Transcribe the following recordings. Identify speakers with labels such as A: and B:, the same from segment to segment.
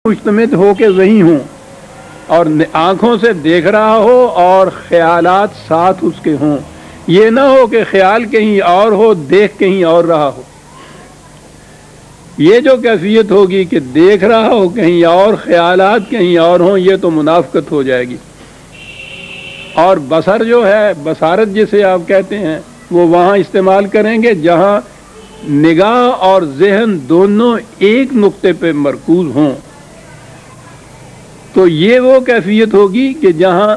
A: مشتمل ہو کے وہیں ہوں اور آنکھوں سے دیکھ رہا ہو اور خیالات ساتھ اس کے ہوں. یہ نہ ہو کہ خیال کہیں اور ہو، دیکھ کہیں اور رہا ہو. یہ جو کیفیت ہوگی کہ دیکھ رہا ہو کہیں اور، خیالات کہیں اور ہوں، یہ تو منافقت ہو جائے گی. اور بصر جو ہے، بصارت جسے آپ کہتے ہیں، وہ وہاں استعمال کریں گے جہاں نگاہ اور ذہن دونوں ایک نقطے پہ مرکوز ہوں. تو یہ وہ کیفیت ہوگی کہ جہاں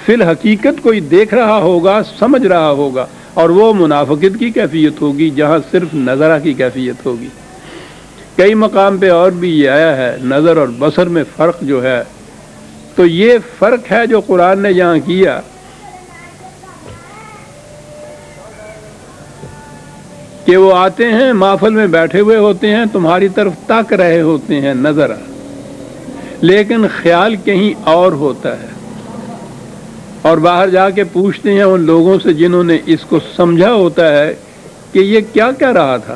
A: فی الحقیقت کوئی دیکھ رہا ہوگا، سمجھ رہا ہوگا، اور وہ منافقت کی کیفیت ہوگی جہاں صرف نظرہ کی کیفیت ہوگی. کئی مقام پہ اور بھی یہ آیا ہے نظر اور بصر میں فرق جو ہے. تو یہ فرق ہے جو قرآن نے یہاں کیا کہ وہ آتے ہیں، محفل میں بیٹھے ہوئے ہوتے ہیں، تمہاری طرف تاک رہے ہوتے ہیں نظر، لیکن خیال کہیں اور ہوتا ہے. اور باہر جا کے پوچھتے ہیں ان لوگوں سے جنہوں نے اس کو سمجھا ہوتا ہے کہ یہ کیا کہہ رہا تھا.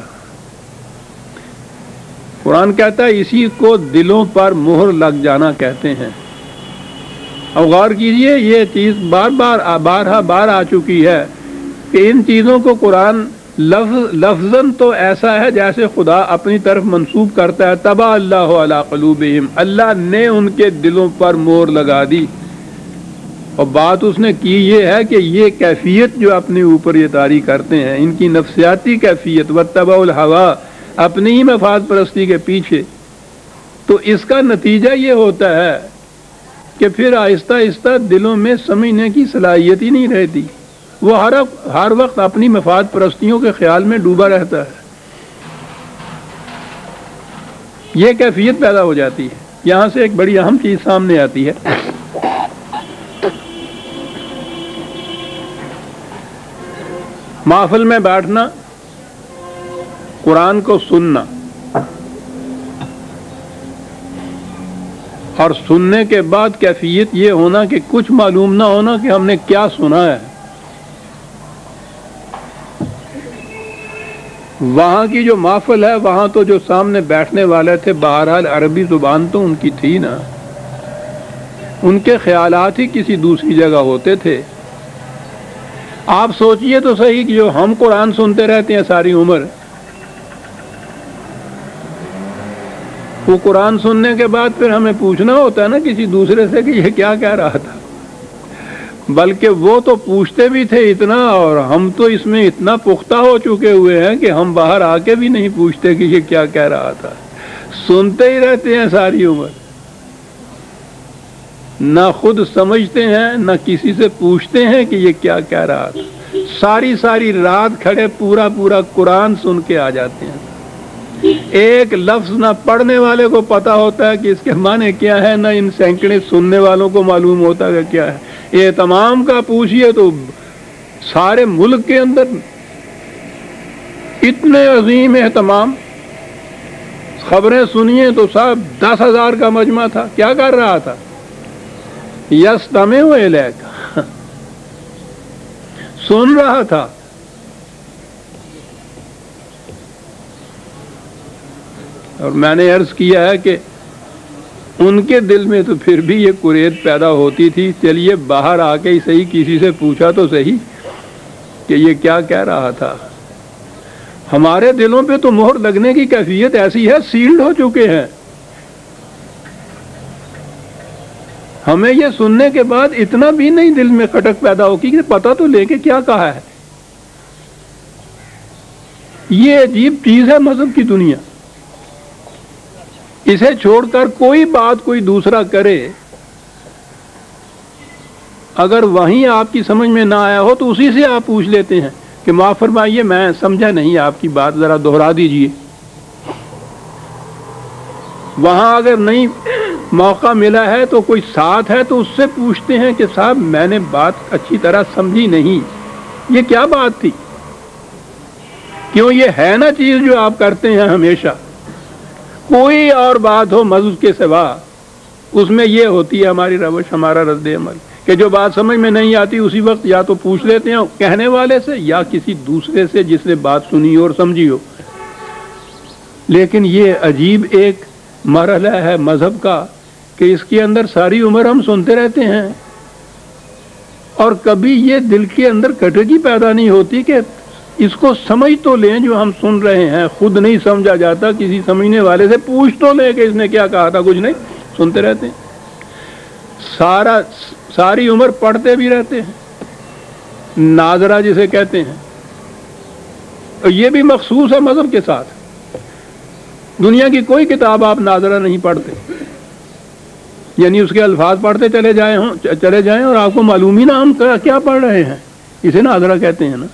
A: قرآن کہتا ہے اسی کو دلوں پر مہر لگ جانا کہتے ہیں. اب غور کیجئے، یہ چیز بارہا بار آ چکی ہے کہ ان چیزوں کو قرآن لفظاً تو ایسا ہے جیسے خدا اپنی طرف منسوب کرتا ہے، طبع اللہ علی قلوبہم، اللہ نے ان کے دلوں پر مہر لگا دی. اور بات اس نے کی یہ ہے کہ یہ کیفیت جو اپنے اوپر یہ طاری کرتے ہیں، ان کی نفسیاتی کیفیت، واتبعوا الہویٰ، اپنی ہی مفاد پرستی کے پیچھے، تو اس کا نتیجہ یہ ہوتا ہے کہ پھر آہستہ آہستہ دلوں میں سمجھنے کی صلاحیت ہی نہیں رہتی. وہ ہر وقت اپنی مفاد پرستیوں کے خیال میں ڈوبا رہتا ہے. یہ کیفیت پیدا ہو جاتی ہے. یہاں سے ایک بڑی اہم چیز سامنے آتی ہے. محفل میں بیٹھنا، قرآن کو سننا، اور سننے کے بعد کیفیت یہ ہونا کہ کچھ معلوم نہ ہونا کہ ہم نے کیا سنا ہے. وہاں کی جو محفل ہے، وہاں تو جو سامنے بیٹھنے والے تھے بہرحال عربی زبان تو ان کی تھی نا، ان کے خیالات ہی کسی دوسری جگہ ہوتے تھے. آپ سوچئے تو صحیح کہ جو ہم قرآن سنتے رہتے ہیں ساری عمر، وہ قرآن سننے کے بعد پھر ہمیں پوچھنا ہوتا ہے نا کسی دوسرے سے کہ یہ کیا کہہ رہا تھا. بلکہ وہ تو پوچھتے بھی تھے اتنا، اور ہم تو اس میں اتنا پختہ ہو چکے ہوئے ہیں کہ ہم باہر آ کے بھی نہیں پوچھتے کہ یہ کیا کہہ رہا تھا. سنتے ہی رہتے ہیں ساری عمر، نہ خود سمجھتے ہیں نہ کسی سے پوچھتے ہیں کہ یہ کیا کہہ رہا تھا. ساری رات کھڑے پورا قرآن سن کے آ جاتے ہیں. ایک لفظ نہ پڑھنے والے کو پتا ہوتا ہے کہ اس کے معنی کیا ہے، نہ ان سینکڑے سننے والوں کو معلوم ہوتا ہے کہ کیا ہے. یہ تمام کا پوچھئے تو سارے ملک کے اندر اتنے عظیم اہتمام، خبریں سنیے تو صاحب 10,000 کا مجمع تھا. کیا کر رہا تھا؟ یستمع الیک، سن رہا تھا. اور میں نے عرض کیا ہے کہ ان کے دل میں تو پھر بھی یہ کریت پیدا ہوتی تھی، چلیے باہر آ کے ہی صحیح کسی سے پوچھا تو صحیح کہ یہ کیا کہہ رہا تھا. ہمارے دلوں پہ تو مہر لگنے کی کیفیت ایسی ہے، سیلڈ ہو چکے ہیں. ہمیں یہ سننے کے بعد اتنا بھی نہیں دل میں کھٹک پیدا ہوگی کہ پتہ تو لے کے کیا کہا ہے. یہ عجیب چیز ہے مذہب کی دنیا. اسے چھوڑ کر کوئی بات کوئی دوسرا کرے، اگر وہیں آپ کی سمجھ میں نہ آیا ہو تو اسی سے آپ پوچھ لیتے ہیں کہ معاف فرمائیے میں سمجھا نہیں آپ کی بات، ذرا دہرا دیجئے. وہاں اگر نہیں موقع ملا ہے تو کوئی ساتھ ہے تو اس سے پوچھتے ہیں کہ صاحب میں نے بات اچھی طرح سمجھی نہیں، یہ کیا بات تھی؟ کیوں یہ ہے نا چیز جو آپ کرتے ہیں ہمیشہ، کوئی اور بات ہو مذہب کے سوا، اس میں یہ ہوتی ہے ہماری روش، ہمارا رد عمل کہ جو بات سمجھ میں نہیں آتی اسی وقت یا تو پوچھ لیتے ہیں کہنے والے سے یا کسی دوسرے سے جس نے بات سنی اور سمجھی ہو. لیکن یہ عجیب ایک مرحلہ ہے مذہب کا کہ اس کے اندر ساری عمر ہم سنتے رہتے ہیں اور کبھی یہ دل کے اندر کٹگی پیدا نہیں ہوتی کہ اس کو سمجھ تو لیں جو ہم سن رہے ہیں. خود نہیں سمجھا جاتا, کسی سمجھنے والے سے پوچھ تو لیں کہ اس نے کیا کہا تھا. کچھ نہیں, سنتے رہتے ہیں. ساری عمر پڑھتے بھی رہتے ہیں, ناظرہ جسے کہتے ہیں. اور یہ بھی مخصوص ہے مذہب کے ساتھ. دنیا کی کوئی کتاب آپ ناظرہ نہیں پڑھتے, یعنی اس کے الفاظ پڑھتے چلے جائیں اور آپ کو معلوم ہی نہ ہم کیا پڑھ رہے ہیں. اسے ناظرہ کہتے ہیں نا.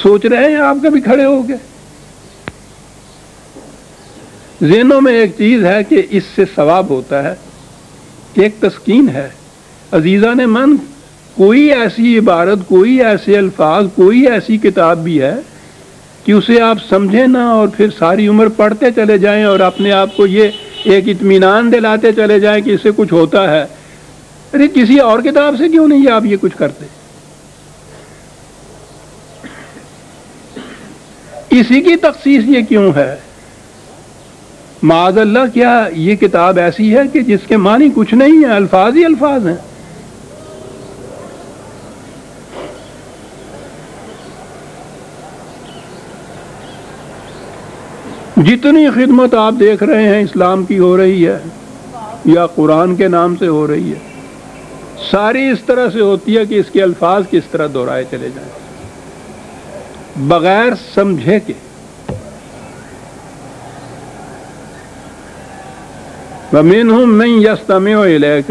A: سوچ رہے ہیں آپ کبھی کھڑے ہو کے؟ ذہنوں میں ایک چیز ہے کہ اس سے ثواب ہوتا ہے, ایک تسکین ہے. عزیزان من, کوئی ایسی عبارت, کوئی ایسے الفاظ, کوئی ایسی کتاب بھی ہے کہ اسے آپ سمجھیں نہ اور پھر ساری عمر پڑھتے چلے جائیں اور اپنے آپ کو یہ ایک اطمینان دلاتے چلے جائیں کہ اس سے کچھ ہوتا ہے. ارے کسی اور کتاب سے کیوں نہیں آپ یہ کچھ کرتے؟ اسی کی تخصیص یہ کیوں ہے؟ معاذ اللہ, کیا یہ کتاب ایسی ہے کہ جس کے معنی کچھ نہیں ہے, الفاظ ہی الفاظ ہیں. جتنی خدمت آپ دیکھ رہے ہیں اسلام کی ہو رہی ہے یا قرآن کے نام سے ہو رہی ہے, ساری اس طرح سے ہوتی ہے کہ اس کے الفاظ کس طرح دہرائے چلے جائیں بغیر سمجھے کے. وَمِنْهُمْ مَنْ يَسْتَمِعُ إِلَيْكَ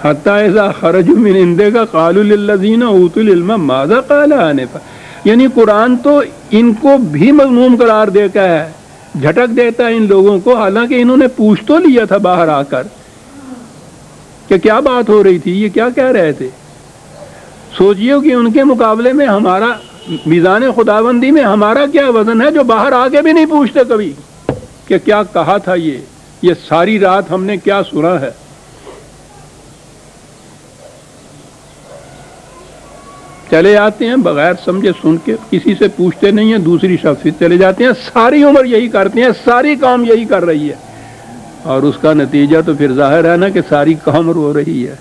A: حَتَّى إِذَا خَرَجُوا مِنْ عِنْدِكَ قَالُوا لِلَّذِينَ أُوتُوا الْعِلْمَ مَاذَا قَالَ آنِفًا. یعنی قرآن تو ان کو بھی مذموم قرار دیتا ہے, جھٹک دیتا ہے ان لوگوں کو, حالانکہ انہوں نے پوچھ تو لیا تھا باہر آ کر کہ کیا بات ہو رہی تھی, یہ کیا کہہ رہے تھے. سوچئے کہ ان کے مقابلے میں ہمارا میزان خداوندی میں ہمارا کیا وزن ہے, جو باہر آ کے بھی نہیں پوچھتے کبھی کہ کیا کہا تھا یہ ساری رات ہم نے کیا سنا ہے. چلے آتے ہیں بغیر سمجھے سن کے, کسی سے پوچھتے نہیں ہیں, دوسری شخص سے چلے جاتے ہیں. ساری عمر یہی کرتے ہیں, ساری قوم یہی کر رہی ہے, اور اس کا نتیجہ تو پھر ظاہر ہے نا کہ ساری قوم رو رہی ہے.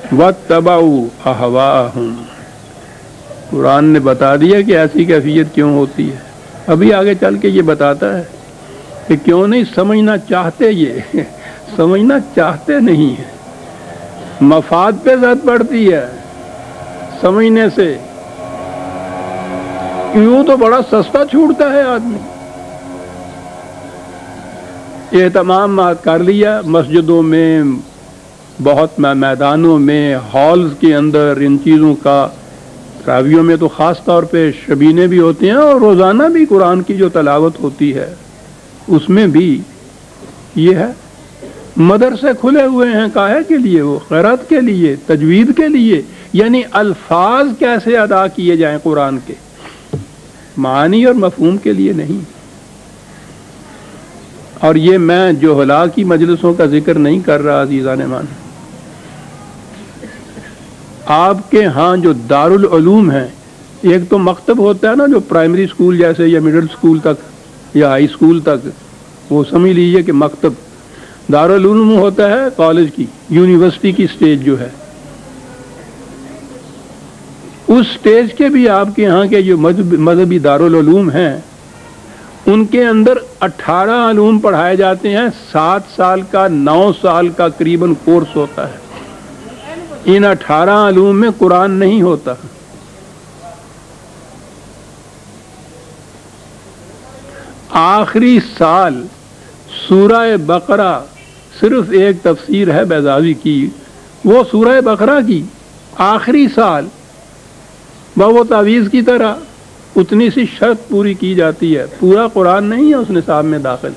A: وَاتَّبَعُوا أَهْوَاءَهُمْ. قرآن نے بتا دیا کہ ایسی کیفیت کیوں ہوتی ہے. ابھی آگے چل کے یہ بتاتا ہے کہ کیوں نہیں سمجھنا چاہتے, یہ سمجھنا چاہتے نہیں ہیں. مفاد پہ زد پڑتی ہے سمجھنے سے, یوں تو بڑا سستا چھوٹتا ہے آدمی. اہتمام کر لیا مسجدوں میں, بہت میدانوں میں, ہالز کے اندر ان چیزوں کا. راویوں میں تو خاص طور پہ شبینے بھی ہوتے ہیں, اور روزانہ بھی قرآن کی جو تلاوت ہوتی ہے اس میں بھی یہ ہے. مدرسے کھلے ہوئے ہیں کاہے کے لیے؟ وہ قرأت کے لیے, تجوید کے لیے, یعنی الفاظ کیسے ادا کیے جائیں قرآن کے, معنی اور مفہوم کے لیے نہیں. اور یہ میں جوہلا کی مجلسوں کا ذکر نہیں کر رہا عزیزان مان. آپ کے ہاں جو دارالعلوم ہیں, ایک تو مکتب ہوتا ہے نا جو پرائمری اسکول جیسے یا مڈل اسکول تک یا ہائی اسکول تک, وہ سمجھ لیجئے کہ مکتب. دارالعلوم ہوتا ہے کالج کی, یونیورسٹی کی سٹیج جو ہے, اس سٹیج کے بھی آپ کے ہاں کے جو مذہبی دارالعلوم ہیں ان کے اندر 18 علوم پڑھائے جاتے ہیں. 7 سال کا 9 سال کا قریباً کورس ہوتا ہے. ان 18 علوم میں قرآن نہیں ہوتا. آخری سال سورہ بقرہ, صرف ایک تفسیر ہے بیضاوی کی, وہ سورہ بقرہ کی آخری سال وہ تعویذ کی طرح اتنی سی شرط پوری کی جاتی ہے. پورا قرآن نہیں ہے اس نصاب میں داخل.